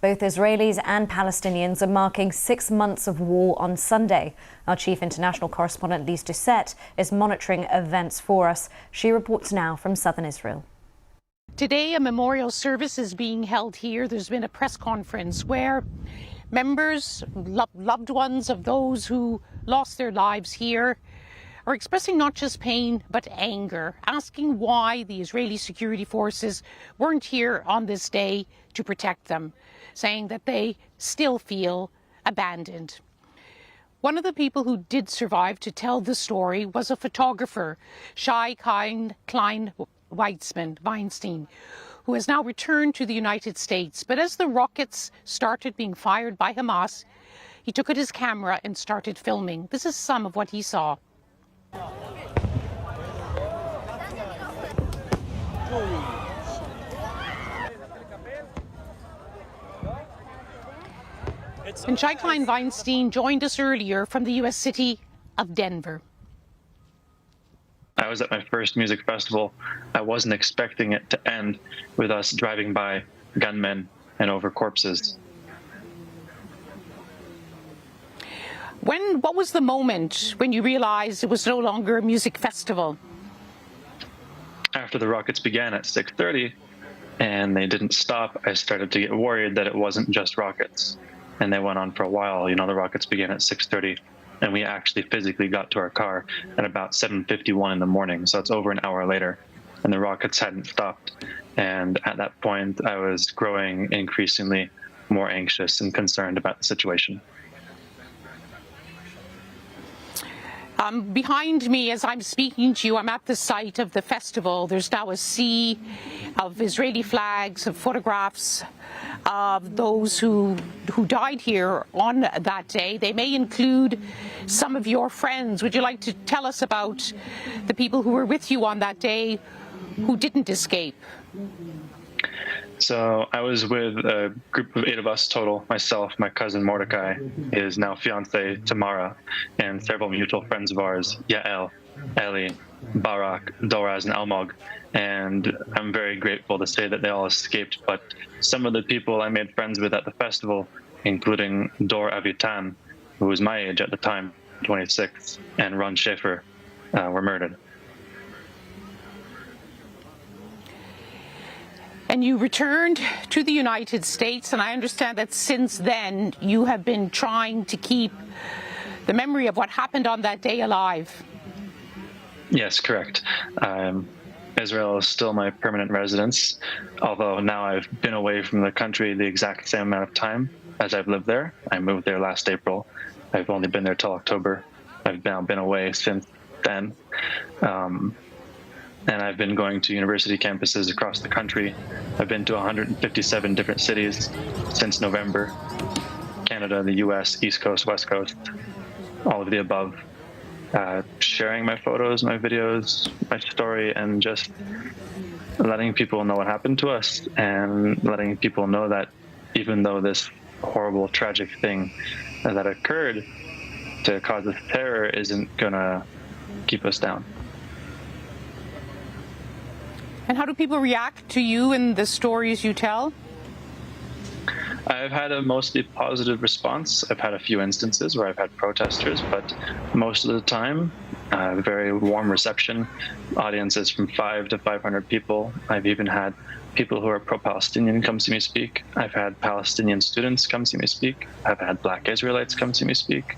Both Israelis and Palestinians are marking 6 months of war on Sunday. Our chief international correspondent, Lise Doucette, is monitoring events for us. She reports now from southern Israel. Today, a memorial service is being held here. There's been a press conference where members, loved ones of those who lost their lives here are expressing not just pain but anger, asking why the Israeli security forces weren't here on this day to protect them, saying that they still feel abandoned. One of the people who did survive to tell the story was a photographer, Shai Klein Weinstein, who has now returned to the United States. But as the rockets started being fired by Hamas, he took out his camera and started filming. This is some of what he saw. And Shai Klein Weinstein joined us earlier from the U.S. city of Denver. I was at my first music festival. I wasn't expecting it to end with us driving by gunmen and over corpses. What was the moment when you realized it was no longer a music festival? After the rockets began at 6:30 and they didn't stop, I started to get worried that it wasn't just rockets. And they went on for a while. You know, the rockets began at 6:30 and we actually physically got to our car at about 7:51 in the morning. So it's over an hour later and the rockets hadn't stopped. And at that point, I was growing increasingly more anxious and concerned about the situation. Behind me, as I'm speaking to you, I'm at the site of the festival. There's now a sea of Israeli flags, of photographs of those who died here on that day. They may include some of your friends. Would you like to tell us about the people who were with you on that day who didn't escape? So I was with a group of 8 of us total, myself, my cousin Mordecai, his now fiancée Tamara, and several mutual friends of ours, Yael, Eli, Barak, Doraz, and Almog. And I'm very grateful to say that they all escaped, but some of the people I made friends with at the festival, including Dor Avitan, who was my age at the time, 26, and Ron Schaefer, were murdered. And you returned to the United States, and I understand that since then you have been trying to keep the memory of what happened on that day alive. Yes, correct. Israel is still my permanent residence, although now I've been away from the country the exact same amount of time as I've lived there. I moved there last April. I've only been there till October. I've now been away since then. And I've been going to university campuses across the country. I've been to 157 different cities since November. Canada, the US, East Coast, West Coast, all of the above. Sharing my photos, my videos, my story, and just letting people know what happened to us and letting people know that even though this horrible, tragic thing that occurred to cause this terror isn't gonna keep us down. And how do people react to you and the stories you tell? I've had a mostly positive response. I've had a few instances where I've had protesters, but most of the time, very warm reception. Audiences from 5 to 500 people. I've even had people who are pro-Palestinian come see me speak. I've had Palestinian students come see me speak. I've had Black Israelites come see me speak.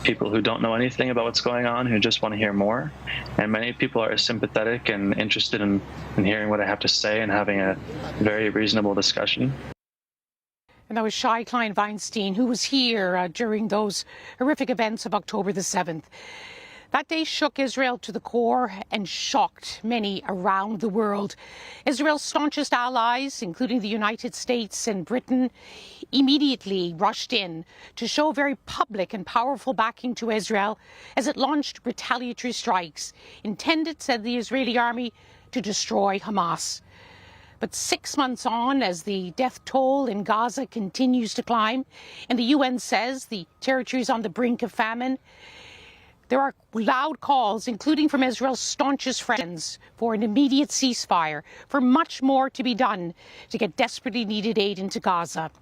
People who don't know anything about what's going on, who just want to hear more. And many people are sympathetic and interested in hearing what I have to say and having a very reasonable discussion. And that was Shai Klein Weinstein, who was here during those horrific events of October the 7th. That day shook Israel to the core and shocked many around the world. Israel's staunchest allies, including the United States and Britain, immediately rushed in to show very public and powerful backing to Israel as it launched retaliatory strikes intended, said the Israeli army, to destroy Hamas. But 6 months on, as the death toll in Gaza continues to climb, and the UN says the territory is on the brink of famine, There are loud calls, including from Israel's staunchest friends, for an immediate ceasefire, for much more to be done to get desperately needed aid into Gaza.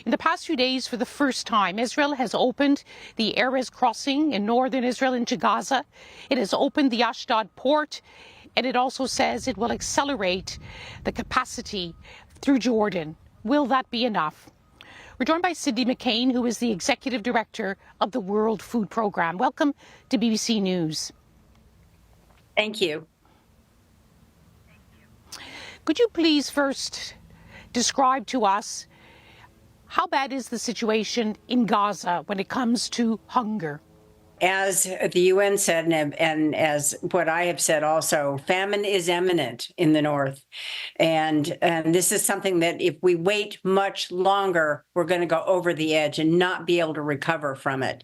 In the past few days, for the first time, Israel has opened the Erez crossing in northern Israel into Gaza. It has opened the Ashdod port, and it also says it will accelerate the capacity through Jordan. Will that be enough? We're joined by Cindy McCain, who is the Executive Director of the World Food Programme. Welcome to BBC News. Thank you. Could you please first describe to us how bad is the situation in Gaza when it comes to hunger? As the UN said, and as what I have said also, famine is imminent in the north. And this is something that if we wait much longer, we're going to go over the edge and not be able to recover from it.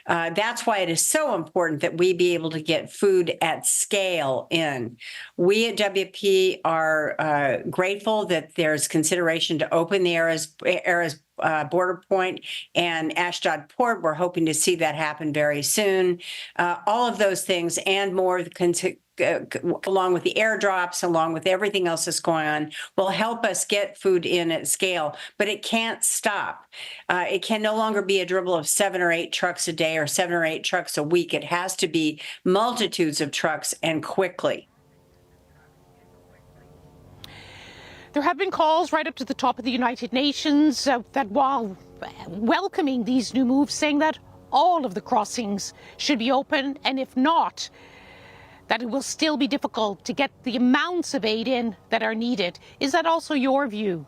That's why it is so important that we be able to get food at scale in. We at WFP are grateful that there's consideration to open the Erez border point and Ashdod port. We're hoping to see that happen very soon. All of those things and more, along with the airdrops, along with everything else that's going on, will help us get food in at scale. But it can't stop. It can no longer be a dribble of 7 or 8 trucks a day or 7 or 8 trucks a week. It has to be multitudes of trucks and quickly. There have been calls right up to the top of the United Nations that while welcoming these new moves, saying that all of the crossings should be open, and if not, that it will still be difficult to get the amounts of aid in that are needed. Is that also your view?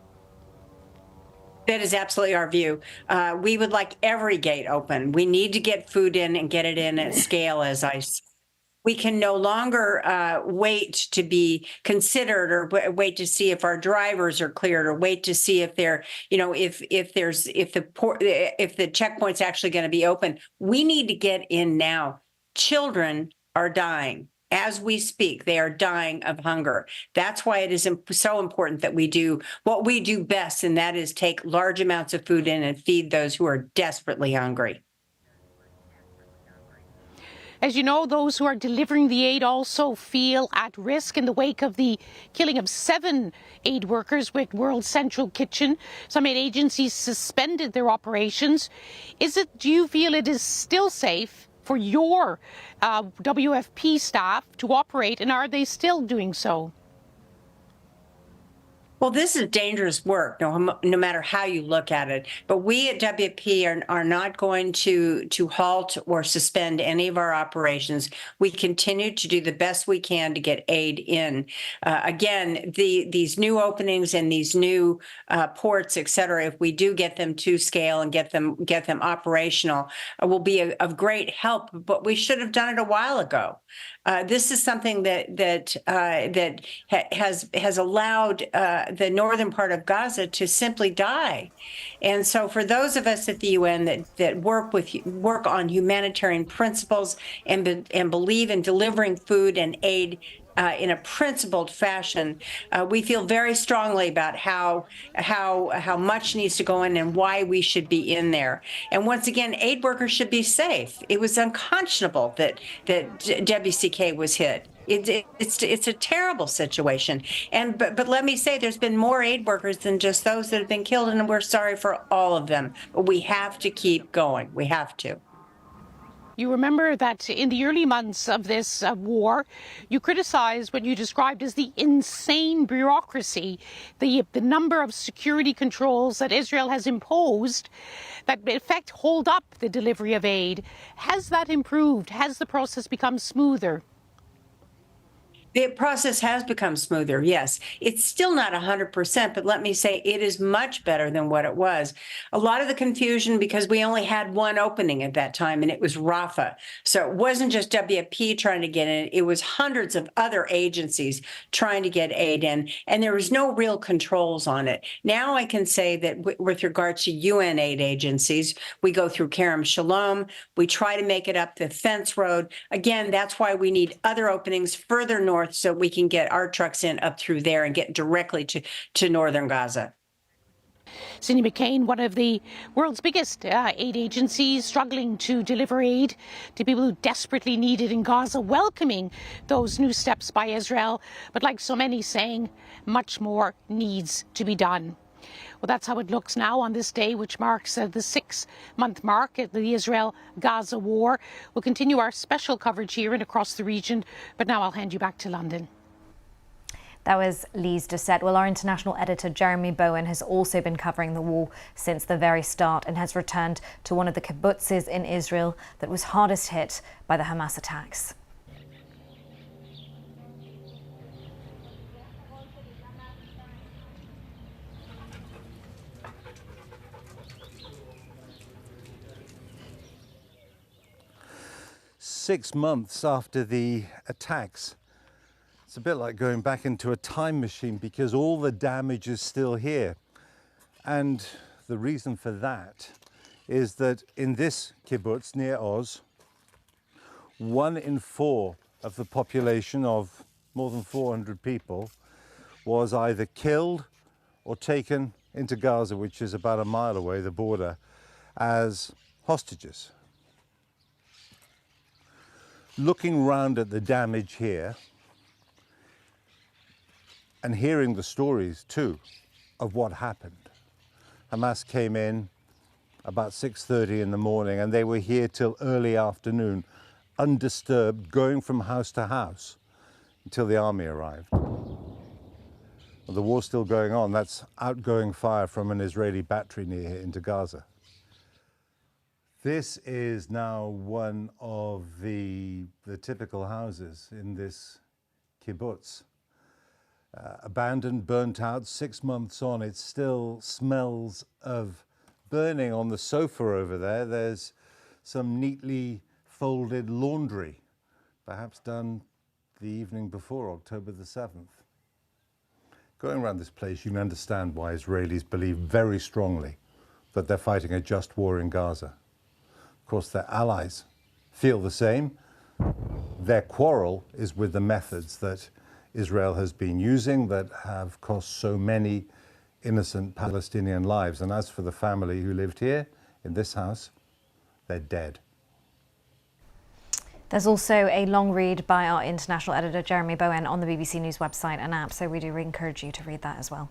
That is absolutely our view. We would like every gate open. We need to get food in and get it in at scale, as I said. We can no longer wait to be considered or wait to see if our drivers are cleared or wait to see if they're, if the checkpoint's actually going to be open. We need to get in now. Children are dying. As we speak, they are dying of hunger. That's why it is so important that we do what we do best, and that is take large amounts of food in and feed those who are desperately hungry. As you know, those who are delivering the aid also feel at risk in the wake of the killing of 7 aid workers with World Central Kitchen. Some aid agencies suspended their operations. Do you feel it is still safe for your WFP staff to operate, and are they still doing so? Well, this is dangerous work, no matter how you look at it. But we at WFP are not going to halt or suspend any of our operations. We continue to do the best we can to get aid in. Again, these new openings and these new ports, et cetera, if we do get them to scale and get them operational, will be of great help. But we should have done it a while ago. This is something that has allowed the northern part of Gaza to simply die. And so for those of us at the UN that work on humanitarian principles and believe in delivering food and aid in a principled fashion, we feel very strongly about how much needs to go in and why we should be in there. And once again, aid workers should be safe. It was unconscionable that WCK was hit. It's a terrible situation. But let me say, there's been more aid workers than just those that have been killed, and we're sorry for all of them. But we have to keep going. We have to. You remember that in the early months of this war, you criticized what you described as the insane bureaucracy, the number of security controls that Israel has imposed that in effect hold up the delivery of aid. Has that improved? Has the process become smoother? The process has become smoother, yes. It's still not 100%, but let me say it is much better than what it was. A lot of the confusion, because we only had one opening at that time, and it was Rafah. So it wasn't just WFP trying to get in, it was hundreds of other agencies trying to get aid in, and there was no real controls on it. Now I can say that with regard to UN aid agencies, we go through Kerem Shalom, we try to make it up the fence road. Again, that's why we need other openings further north, so we can get our trucks in up through there and get directly to northern Gaza. Cindy McCain, one of the world's biggest aid agencies, struggling to deliver aid to people who desperately need it in Gaza, welcoming those new steps by Israel, but like so many saying, much more needs to be done. Well, that's how it looks now on this day, which marks the 6-month mark of the Israel-Gaza war. We'll continue our special coverage here and across the region, but now I'll hand you back to London. That was Lise Doucette. Well, our international editor, Jeremy Bowen, has also been covering the war since the very start and has returned to one of the kibbutzes in Israel that was hardest hit by the Hamas attacks. Six months after the attacks, it's a bit like going back into a time machine because all the damage is still here. And the reason for that is that in this kibbutz near Oz, 1 in 4 of the population of more than 400 people was either killed or taken into Gaza, which is about a mile away, the border, as hostages. Looking round at the damage here, and hearing the stories too of what happened. Hamas came in about 6:30 in the morning and they were here till early afternoon, undisturbed, going from house to house until the army arrived. Well, the war's still going on. That's outgoing fire from an Israeli battery near here into Gaza. This is now one of the typical houses in this kibbutz. Abandoned, burnt out, 6 months on, it still smells of burning. On the sofa over there, there's some neatly folded laundry, perhaps done the evening before, October the 7th. Going around this place, you can understand why Israelis believe very strongly that they're fighting a just war in Gaza. Of course, their allies feel the same. Their quarrel is with the methods that Israel has been using that have cost so many innocent Palestinian lives. And as for the family who lived here in this house, they're dead. There's also a long read by our international editor, Jeremy Bowen, on the BBC News website and app, so we do encourage you to read that as well.